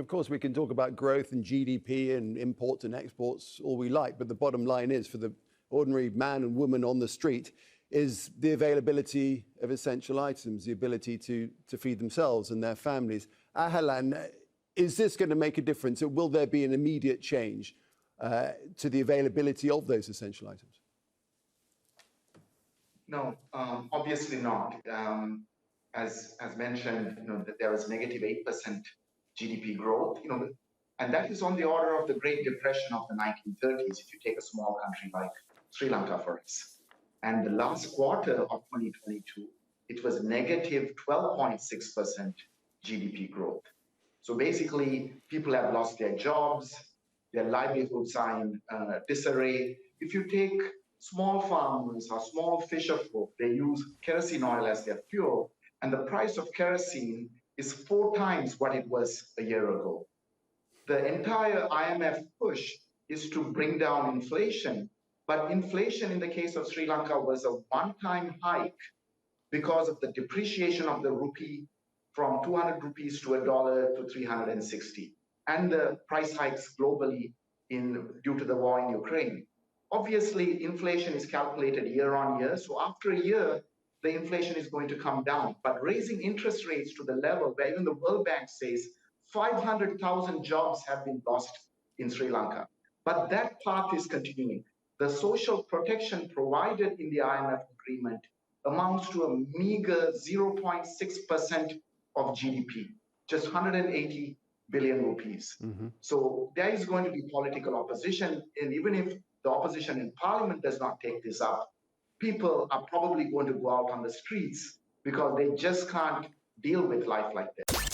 Of course, we can talk about growth and GDP and imports and exports all we like, but the bottom line is, for the ordinary man and woman on the street, is the availability of essential items, the ability to feed themselves and their families. Ahilan, is this going to make a difference? Or will there be an immediate change to the availability of those essential items? No, obviously not. As mentioned, that there was negative 8% GDP growth, and that is on the order of the Great Depression of the 1930s, if you take a small country like Sri Lanka, for instance. And the last quarter of 2022, it was negative 12.6% GDP growth. So basically, people have lost their jobs, their livelihoods are in disarray. If you take small farmers or small fisher folk, they use kerosene oil as their fuel, and the price of kerosene is 4 times what it was a year ago. The entire IMF push is to bring down inflation, but inflation in the case of Sri Lanka was a one-time hike because of the depreciation of the rupee from 200 rupees to $1 to 360, and the price hikes globally due to the war in Ukraine. Obviously, inflation is calculated year on year, so after a year, the inflation is going to come down. But raising interest rates to the level where even the World Bank says 500,000 jobs have been lost in Sri Lanka. But that path is continuing. The social protection provided in the IMF agreement amounts to a meager 0.6% of GDP, just 180 billion rupees. So there is going to be political opposition, and even if the opposition in parliament does not take this up, people are probably going to go out on the streets because they just can't deal with life like this.